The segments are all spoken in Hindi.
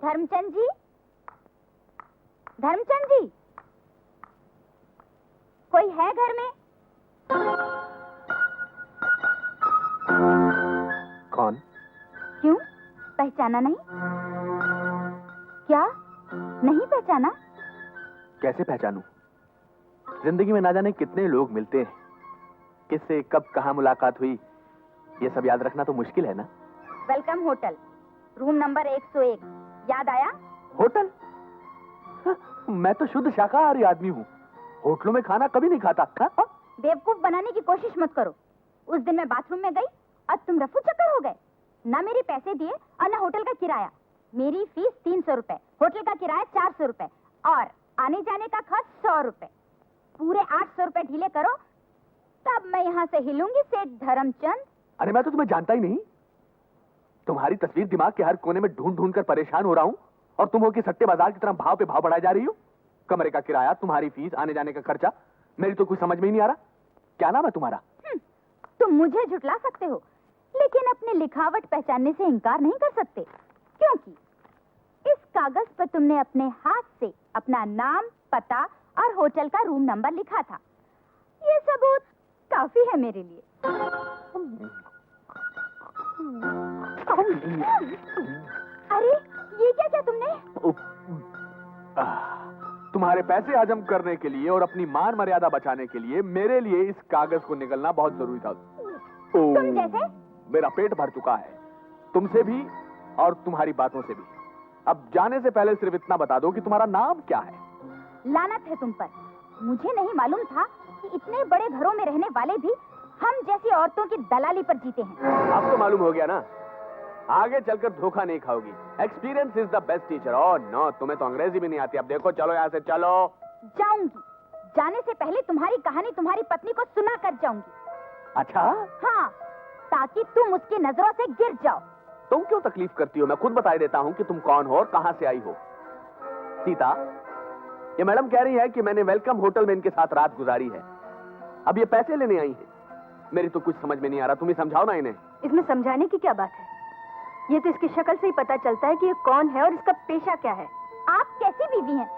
धर्मचंद जी, धर्मचंद जी, कोई है घर में? कौन? क्यों, पहचाना नहीं? क्या नहीं पहचाना? कैसे पहचानूं? जिंदगी में ना जाने कितने लोग मिलते हैं, किससे कब कहां मुलाकात हुई, ये सब याद रखना तो मुश्किल है ना। वेलकम होटल, रूम नंबर 101, याद आया? होटल? मैं तो शुद्ध शाकाहारी आदमी हूँ, होटलों में खाना कभी नहीं खाता। बेवकूफ बनाने की कोशिश मत करो। उस दिन मैं बाथरूम में गई और तुम रफू चक्कर हो गए। ना मेरे पैसे दिए और ना होटल का किराया। मेरी फीस 300 रुपए, होटल का किराया 400 रुपए और आने जाने का खर्च 100 रुपए। पूरे 800 रुपए ढीले करो, तब मैं यहाँ से हिलूंगी सेठ धर्मचंद। अरे मैं तो तुम्हें जानता ही नहीं। तुम्हारी तस्वीर दिमाग के हर कोने में ढूंढ ढूंढ कर परेशान हो रहा हूँ, और तुम हो कि सट्टे बाजार की तरह भाव पे भाव बढ़ाई जा रही हो। कमरे का किराया, तुम्हारी फीस, आने जाने का खर्चा, मेरी तो कुछ समझ में ही नहीं आ रहा। क्या नाम है तुम्हारा? तुम मुझे झुठला सकते हो, लेकिन अपनी लिखावट पहचानने से इनकार नहीं कर सकते, क्योंकि इस कागज पर तुमने अपने हाथ से अपना नाम, पता और होटल का रूम नंबर लिखा था। ये सबूत काफी है मेरे लिए। अरे ये क्या किया तुमने? तुम्हारे पैसे हजम करने के लिए और अपनी मान मर्यादा बचाने के लिए मेरे लिए इस कागज को निकलना बहुत जरूरी था। तुम जैसे? मेरा पेट भर चुका है, तुमसे भी और तुम्हारी बातों से भी। अब जाने से पहले सिर्फ इतना बता दो कि तुम्हारा नाम क्या है। लानत है तुम पर। मुझे नहीं मालूम था कि इतने बड़े घरों में रहने वाले भी हम जैसी औरतों की दलाली पर जीते हैं। अब तो मालूम हो गया ना, आगे चलकर धोखा नहीं खाओगी। Experience is the best teacher. Oh no, तुम्हें तो अंग्रेजी भी नहीं आती। अब देखो, चलो यहाँ से चलो। जाऊंगी, जाने से पहले तुम्हारी कहानी तुम्हारी पत्नी को सुना कर जाऊंगी। अच्छा? हाँ, ताकि तुम उसकी नजरों से गिर जाओ। तुम क्यों तकलीफ करती हो? मैं खुद बता देता हूँ कि तुम कौन हो और कहां से आई हो। सीता, ये मैडम कह रही है कि मैंने वेलकम होटल में इनके साथ रात गुजारी है। अब ये पैसे लेने आई है। मेरी तो कुछ समझ में नहीं आ रहा, तुम ही समझाओ ना इन्हें। इसमें समझाने की क्या बात है? ये तो इसकी शक्ल से ही पता चलता है कि ये कौन है और इसका पेशा क्या है। आप कैसी बीवी हैं?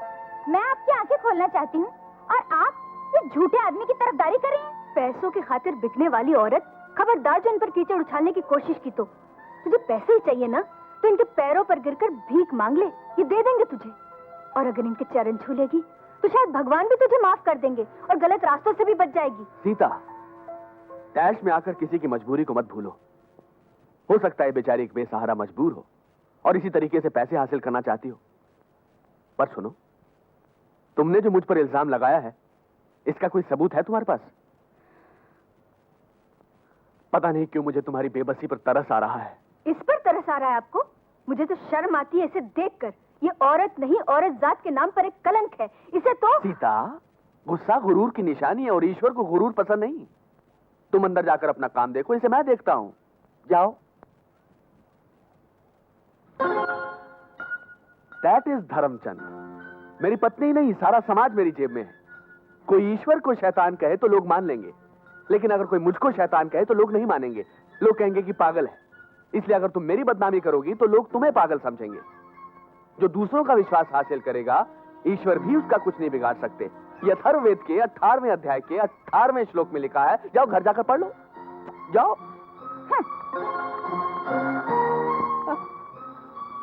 मैं आपकी आंखें खोलना चाहती हूँ और आप इस झूठे आदमी की तरफदारी कर रही हैं। पैसों की खातिर बिकने वाली औरत, खबरदार जो इन पर कीचड़ उछालने की कोशिश की तो। तुझे पैसे ही चाहिए ना, तो इनके पैरों पर गिरकर भीख मांग ले, ये दे देंगे तुझे। और अगर इनके चरण छू लेगी तो शायद भगवान भी तुझे माफ कर देंगे और गलत रास्तों से भी बच जाएगी। सीता, डैश में आकर किसी की मजबूरी को मत भूलो। हो सकता है बेचारी एक बेसहारा मजबूर हो और इसी तरीके से पैसे हासिल करना चाहती हो। पर सुनो, तुमने जो मुझ पर इल्जाम लगाया है, इसका कोई सबूत है तुम्हारे पास? पता नहीं क्यों मुझे तुम्हारी बेबसी पर तरस आ रहा है। इस पर तरस आ रहा है आपको? मुझे तो शर्म आती है इसे देखकर। ये औरत नहीं, औरत जात के नाम पर एक कलंक है। इसे तो... सीता, गुस्सा गुरूर की निशानी है और ईश्वर को गुरूर पसंद नहीं। तुम अंदर जाकर अपना काम देखो, इसे मैं देखता हूं। जाओ। That is Dharamchand. मेरी पत्नी नहीं, सारा समाज मेरी जेब में है। कोई ईश्वर को शैतान कहे तो लोग मान लेंगे, लेकिन अगर कोई मुझको शैतान कहे तो लोग नहीं मानेंगे। लोग कहेंगे कि पागल है। इसलिए अगर तुम मेरी बदनामी करोगी तो लोग तुम्हें पागल समझेंगे। जो दूसरों का विश्वास हासिल करेगा, ईश्वर भी उसका कुछ नहीं बिगाड़ सकते। ये अथर्ववेद के 18वें अध्याय के 18वें श्लोक में लिखा है। जाओ, घर जाकर पढ़ लो। जाओ।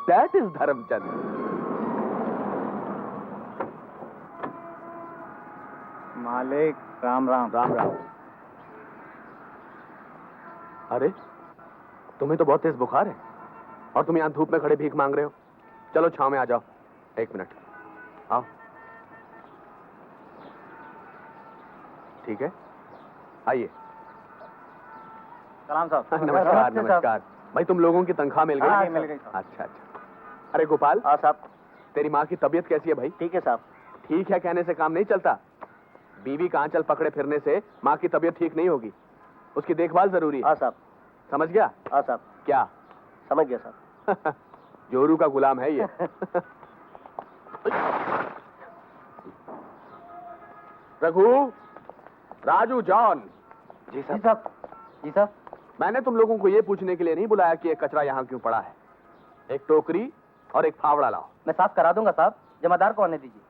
That is Dharamchand. मालिक, राम राम। राम राम। अरे, तुम्हें तो बहुत तेज बुखार है और तुम यहां धूप में खड़े भीख मांग रहे हो। चलो छांव में आ जाओ। एक मिनट, आओ। ठीक है, आइए। सलाम साहब। नमस्कार नमस्कार। भाई, तुम लोगों की तनख्वाह मिल गई? हाँ, मिल गई साहब। अच्छा अच्छा। अरे गोपाल। हाँ साहब। तेरी माँ की तबीयत कैसी है भाई? ठीक है साहब। ठीक है कहने से काम नहीं चलता। बीवी का आंचल पकड़े फिरने से माँ की तबीयत ठीक नहीं होगी। उसकी देखभाल जरूरी है। हाँ साहब। समझ गया? हाँ साहब। क्या? समझ गया साहब। जोरू का गुलाम है ये। रघु, राजू, जॉन। जी साहब। जी साहब। मैंने तुम लोगों को ये पूछने के लिए नहीं बुलाया कि ये कचरा यहाँ क्यों पड़ा है। एक टोकरी और एक फावड़ा लाओ। मैं साफ करा दूंगा साहब, जमादार को आने दीजिए।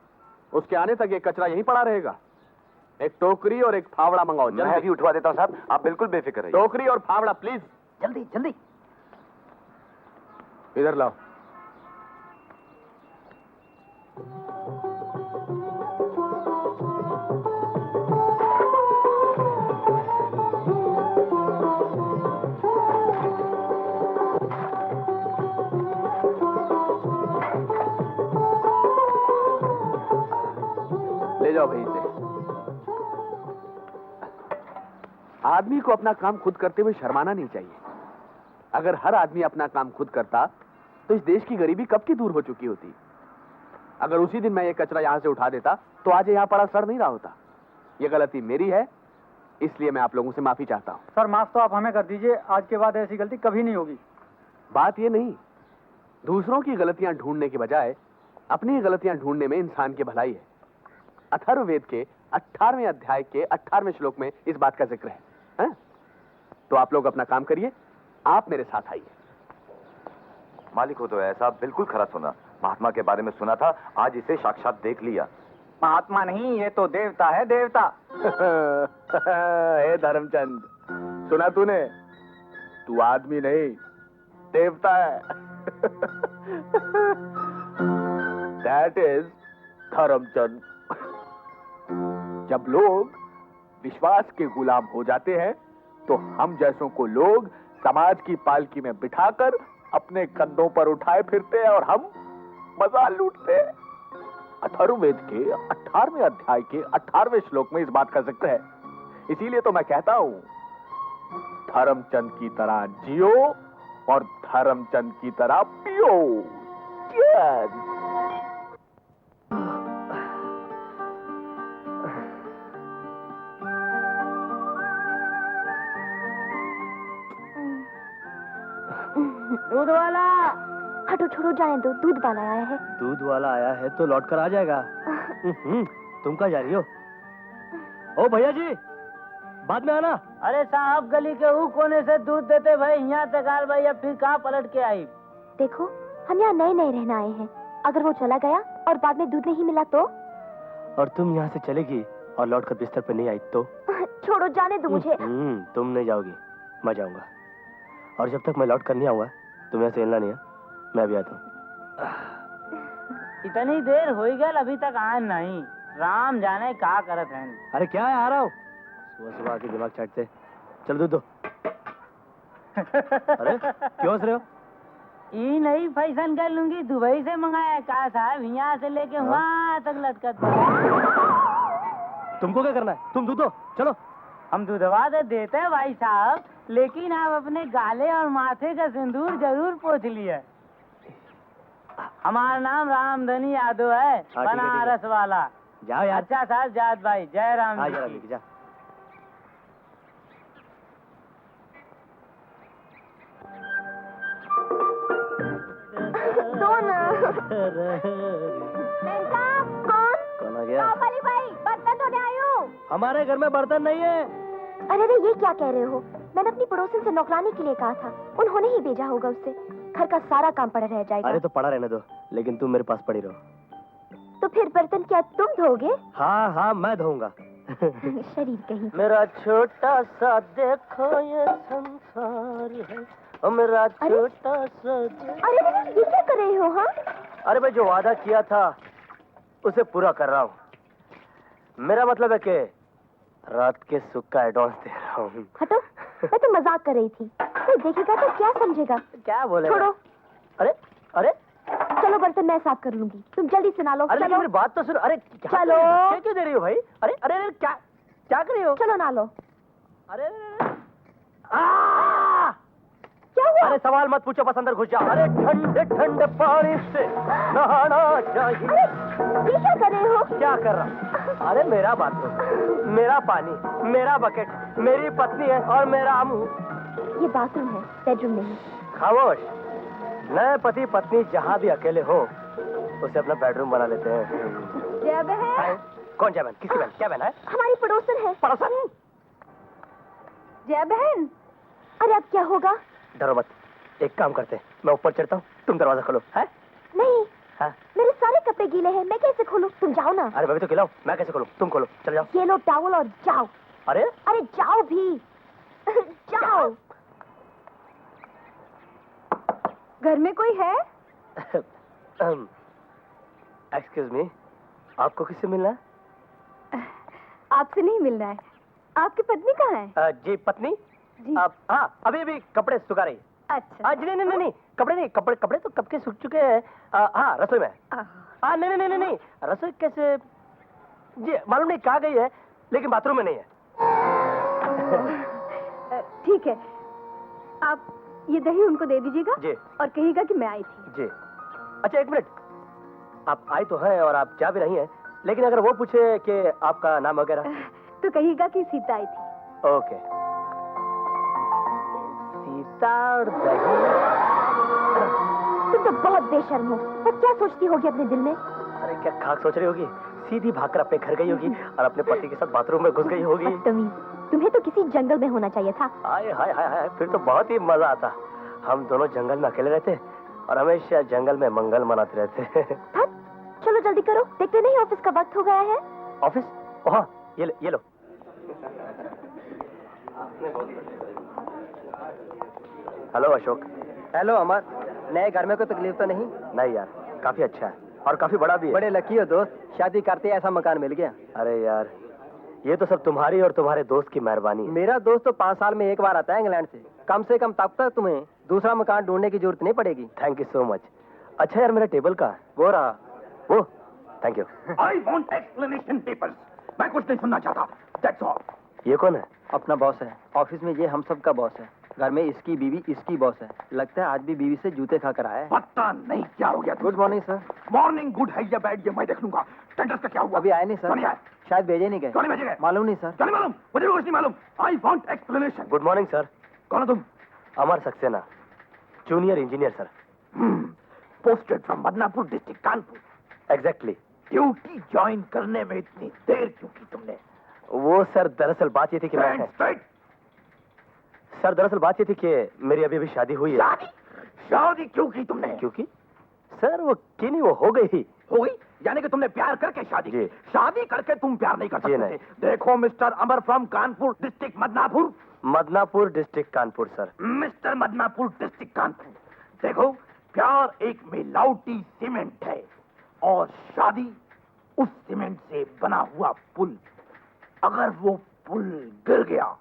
उसके आने तक ये कचरा यहीं पड़ा रहेगा। एक टोकरी और एक फावड़ा मंगाओ। मैं अभी उठवा देता हूँ साहब, आप बिल्कुल बेफिक्र रहिए। टोकरी और फावड़ा प्लीज। जल्दी जल्दी। इधर लाओ। ले जाओ भाई इसे। आदमी को अपना काम खुद करते हुए शर्माना नहीं चाहिए। अगर हर आदमी अपना काम खुद करता तो इस देश की गरीबी कब की दूर हो चुकी होती। अगर उसी दिन मैं ये कचरा यहां से उठा देता तो आज यहां पड़ा सड़ नहीं रहा होता। ये गलती मेरी है, इसलिए मैं आप लोगों से माफी चाहता हूं। सर माफ तो आप हमें कर दीजिए, आज के बाद ऐसी गलती कभी नहीं होगी। बात ये नहीं, दूसरों की गलतियां ढूंढने के बजाय अपनी गलतियां ढूंढने में इंसान की भलाई है। अथर्ववेद के 18वें अध्याय के 18वें श्लोक में इस बात का जिक्र है, हैं? तो आप लोग अपना काम करिए, आप मेरे साथ आइए। मालिक हो तो ऐसा बिल्कुल खरा सुना। महात्मा के बारे में सुना था, आज इसे साक्षात देख लिया। महात्मा नहीं, ये तो देवता है, देवता। हे धर्मचंद, सुना तूने? तू आदमी नहीं, देवता है। That is Dharamchand. जब लोग विश्वास के गुलाम हो जाते हैं तो हम जैसों को लोग समाज की पालकी में बिठाकर अपने कंधों पर उठाए फिरते हैं और हम मजा लूटते हैं। अथर्ववेद के 18वें अध्याय के 18वें श्लोक में इस बात का जिक्र है। इसीलिए तो मैं कहता हूं, धर्मचंद की तरह जियो और धर्मचंद की तरह पियो। Cheers! दूध वाला। हटो छोड़ो, जाने दो, दूध वाला आया है। दूध वाला आया है तो लौट कर आ जाएगा। तुम कहाँ जा रही हो? ओ भैया जी, बाद में आना। अरे साहब, गली के ऊ कोने से दूध देते भाई, यहाँ तक आल भाई, अब फिर कहाँ पलट के आई? देखो, हम यहाँ नए नए रहना आए हैं। अगर वो चला गया और बाद में दूध नहीं मिला तो? और तुम यहाँ से चलेगी और लौट कर बिस्तर पर नहीं आई तो? छोड़ो, जाने दो मुझे। तुम नहीं जाओगी, मैं जाऊंगा। और जब तक मैं लौट कर नहीं आऊंगा तुम यहाँ से हिलना नहीं है। मैं भी आता हूँ। इतनी देर हो गई, अभी तक आए नहीं। राम जाने क्या करत है। अरे क्या है, आ रहा हूँ। सुबह सुबह आके दिमाग चाटते। चल दूध दो। अरे क्यों हंस रहे हो? ये नहीं फैशन कर लूंगी, दुबई से मंगाया का साहब, यहाँ से लेके वहाँ तक लटकत। तुमको क्या करना है? तुम दूध दो, चलो। हम दूधवा तो देते हैं भाई साहब, लेकिन आप अपने गाले और माथे का सिंदूर जरूर पोंछ लिए। हमारा नाम रामधनी यादव है, बनारस वाला। जाओ यार। अच्छा साहब, जात भाई, जय राम जी जरा की। लेके जा। कौन? कौन आ गया? वाली भाई, बर्तन धोने आई हूँ। हमारे घर में बर्तन नहीं है। अरे रे, ये क्या कह रहे हो? मैंने अपनी पड़ोसन से नौकरानी के लिए कहा था, उन्होंने ही भेजा होगा उससे। घर का सारा काम पड़ा रह जाएगा। अरे तो पड़ा रहने दो, लेकिन तुम मेरे पास पड़ी रहो। तो फिर बर्तन क्या तुम धोगे? हाँ हाँ, मैं धोऊंगा। शरीर कहीं। मेरा छोटा सा देखो ये संसार है, और मेरा छोटा सा अरे रे, ये क्या कर रहे हो? हाँ, अरे मैं जो वादा किया था उसे पूरा कर रहा हूँ। मेरा मतलब है कि रात के सुख का एडवांस दे रहा हूँ। हटो, मैं तो मजाक कर रही थी। कोई देखेगा तो क्या समझेगा? क्या बोले? छोड़ो। अरे अरे चलो, बर्तन मैं साफ कर लूंगी, तुम जल्दी से नालो। अरे लेकिन चलो मेरी बात तो सुन। अरे क्या चलो। क्या क्यों दे रही हो भाई? अरे अरे अरे, क्या क्या कर रही हो? चलो नालो। अरे अरे, अरे। आ! क्या हुआ? अरे सवाल मत पूछो, बस अंदर घुस जा। अरे ठंडे ठंडे पानी से नहाना चाहिए। अरे ये क्या कर रहे हो? क्या कर रहा? अरे मेरा बाथरूम, मेरा पानी, मेरा बकेट, मेरी पत्नी है और मेरा मुंह। ये बाथरूम है, बेडरूम नहीं। खामोश। नए पति पत्नी जहाँ भी अकेले हो उसे अपना बेडरूम बना लेते हैं। जय बहन। कौन जय बहन? किसकी बहन? क्या बहन है? हमारी पड़ोसन है। पड़ोसन? जय बहन। अरे अब क्या होगा? डरो मत, एक काम करते हैं, मैं ऊपर चढ़ता हूँ, तुम दरवाजा खोलो। है? नहीं हाँ? मेरे सारे कपड़े गीले हैं, मैं कैसे खोलूं? तुम जाओ ना। अरे मैं भी तो खिलाऊं, मैं कैसे खोलूं? तुम खोलो, चल जाओ। ये लो टॉवल और जाओ। अरे अरे जाओ भी। जाओ। घर में कोई है? एक्सक्यूज मी, आपको किससे मिलना है? आपसे नहीं मिलना है। आपकी पत्नी कहाँ है? जी पत्नी? जी। हाँ, अभी अभी कपड़े सुखा रही है। अच्छा। जी नहीं, कपड़े नहीं, कपड़े तो कब के सूख चुके हैं। हाँ, रसोई में। नहीं, रसोई कैसे? जी मालूम नहीं कहाँ गई है, लेकिन बाथरूम में नहीं है। ठीक है, आप ये दही उनको दे दीजिएगा जी। और कहिएगा कि मैं आई थी। जी। अच्छा एक मिनट, आप आई तो हैं और आप जा भी रही हैं, लेकिन अगर वो पूछे कि आपका नाम वगैरह? तो कहिएगा कि सीता आई थी। ओके। सीता और दही। तुम तो बहुत बेशर्म हो। पर क्या सोचती होगी अपने दिल में? अरे क्या खाक सोच रही होगी? सीधी भागकर अपने घर गई होगी और अपने पति के साथ बाथरूम में घुस गई होगी। बदतमीज, तुम्हें तो किसी जंगल में होना चाहिए था। हाय हाय हाय हाय, फिर तो बहुत ही मजा आता। हम दोनों जंगल में अकेले रहते और हमेशा जंगल में मंगल मनाते रहते। थक, चलो जल्दी करो, देखते नहीं ऑफिस का वक्त हो गया है। ऑफिस? हाँ, ये लो। हेलो अशोक। हेलो अमर, नए घर में कोई तकलीफ तो नहीं? नहीं यार, काफी अच्छा है और काफी बड़ा भी है। बड़े लकी हो दोस्त, शादी करते ऐसा मकान मिल गया। अरे यार, ये तो सब तुम्हारी और तुम्हारे दोस्त की मेहरबानी है। मेरा दोस्त तो 5 साल में एक बार आता है इंग्लैंड से कम तब तक तुम्हें दूसरा मकान ढूंढने की जरूरत नहीं पड़ेगी। Thank you so much. अच्छा यार, मेरा टेबल कहाँ है? वो रहा। वो, thank you. I want explanation papers. मैं कुछ नहीं सुनना चाहता। That's all. ये कौन है? अपना बॉस है, ऑफिस में ये हम सब का बॉस है। घर में इसकी बीवी इसकी बॉस है। लगता है आज भी बीवी से जूते खा कर आया है। पता नहीं क्या हो गया। Good morning sir. Morning good है या बैड ये मैं देख लूंगा। टेंडर्स का क्या हुआ? अभी आए नहीं क्यों नहीं सर, आए? शायद भेजे नहीं गए। क्यों नहीं भेजे गए? मालूम नहीं सर। क्यों नहीं मालूम? मुझे भी कुछ नहीं मालूम। I want explanation. Good morning sir. कौन हो तुम? Amar Saxena, junior engineer sir. Posted from Badnapur district Kanpur. Exactly. Duty join करने में इतनी देर क्यों की तुमने? वो सर दरअसल बात ये थी कि मैं मेरी अभी अभी शादी हुई है। शादी क्यों की तुमने? क्योंकि सर वो की नहीं, वो हो गई ही। हो गई? यानी कि तुमने प्यार करके शादी की? जी। शादी करके तुम प्यार नहीं कर जी सकते नहीं। थे। देखो mister Amar from Kanpur district Madanapur. Madanapur district Kanpur sir. Mister Madanapur district Kanpur, देखो प्यार एक मिलावटी सीमेंट है और शादी उस सीमेंट से बना हुआ पुल। अगर वो पुल गिर गया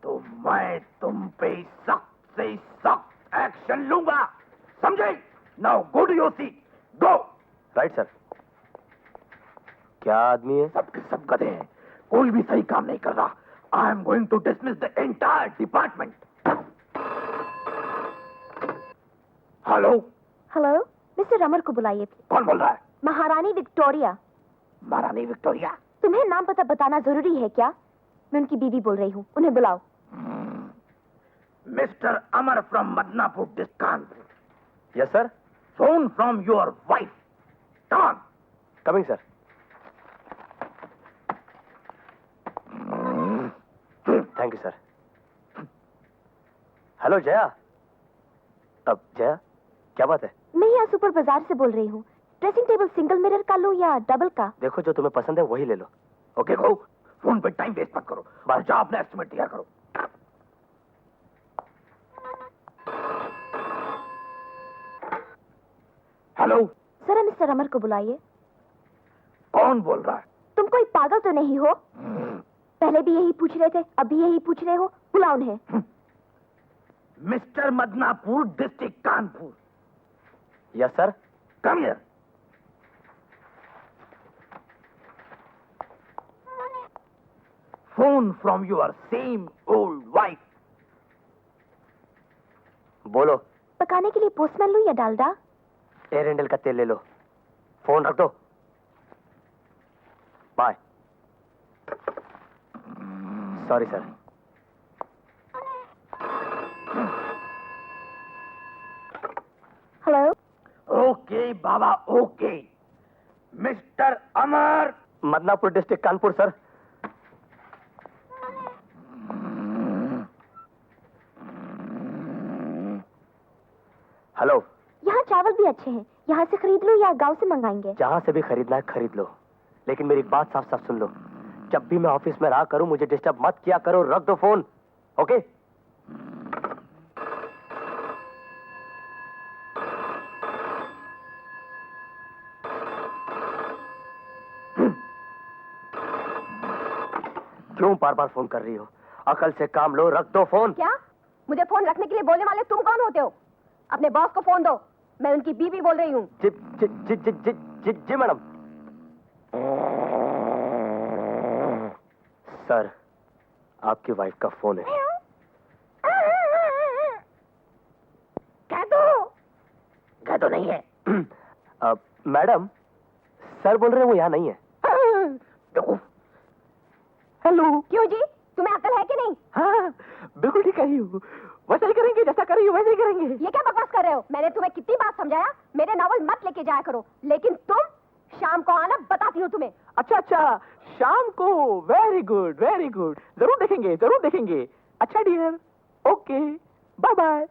तो मैं तुम पे सख्त से सख्त एक्शन लूंगा, समझे? Now go to your seat, go. Right sir. क्या आदमी है? सबके सब गधे हैं, कोई भी सही काम नहीं कर रहा। I am going to dismiss the entire department. Hello? Hello, mister Amar को बुलाइए। कौन बोल रहा है? महारानी विक्टोरिया। महारानी विक्टोरिया? तुम्हें नाम पता बताना जरूरी है क्या? मैं उनकी बीवी बोल रही हूँ, उन्हें बुलाओ। Mister Amar from Madanapur district Kanpur. Yes sir. Phone from your wife. Come on. Coming sir. Thank you sir. Hello Jaya. अब जया, क्या बात है? मैं यहाँ सुपर बाजार से बोल रही हूँ। ड्रेसिंग टेबल सिंगल मिरर का लो या डबल का? देखो जो तुम्हें पसंद है वही ले लो। ओके गो, फोन पे टाइम वेस्ट मत करो। और जाओ अपना एस्टिमेट तैयार करो। हेलो? जरा मिस्टर अमर को बुलाइए। कौन बोल रहा है? तुम कोई पागल तो नहीं हो? पहले भी यही पूछ रहे थे, अभी यही पूछ रहे हो। बुलाओ उन्हें। Mister Madanapur district Kanpur. Yes sir. Come here. Phone from your same old wife. बोलो। पकाने के लिए पोस्टमैन लूं या डालडा? एरेंडल का तेल ले लो। फोन रख दो। Bye. Sorry sir. Hello? Okay बाबा, okay. Mister Amar. Madanapur district Kanpur sir. Hello. यहाँ चावल भी अच्छे हैं, यहाँ से खरीद लो या गांव से मंगाएंगे? जहां से भी खरीदना है खरीद लो, लेकिन मेरी एक बात साफ साफ सुन लो, जब भी मैं ऑफिस में रहा करूं मुझे डिस्टर्ब मत किया करो, रख दो फोन। ओके? क्यों बार बार फोन कर रही हो? अकल से काम लो, रख दो फोन। क्या? मुझे फोन रखने के लिए बोलने वाले तुम कौन होते हो? अपने बॉस को फोन दो, मैं उनकी बीवी बोल रही हूँ। जी जी जी जी जी जी, जी मैडम। सर, आपकी वाइफ का फोन है। कह तो नहीं है। मैडम, सर बोल रहे हैं वो यहाँ नहीं है। हेलो। क्यों जी, तुम्हें अकल है कि नहीं? हाँ, बिल्कुल ठीक कही हूँ, वैसा ही करेंगे जैसा कर रही हूँ वैसे ही करेंगे। ये क्या बकवास कर रहे हो? मैंने तुम्हें कितनी बार समझाया मेरे नावल मत लेके जाया करो, लेकिन तुम शाम को आना, बताती हूँ तुम्हें। अच्छा अच्छा, शाम को। वेरी गुड वेरी गुड, जरूर देखेंगे जरूर देखेंगे। अच्छा dear, okay, bye bye,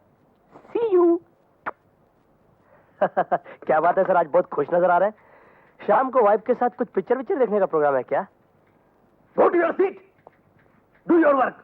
see you. क्या बात है सर, आज बहुत खुश नजर आ रहे हैं। शाम को वाइफ के साथ कुछ पिक्चर विक्चर देखने का प्रोग्राम है क्या? Go to your seat. Do your work.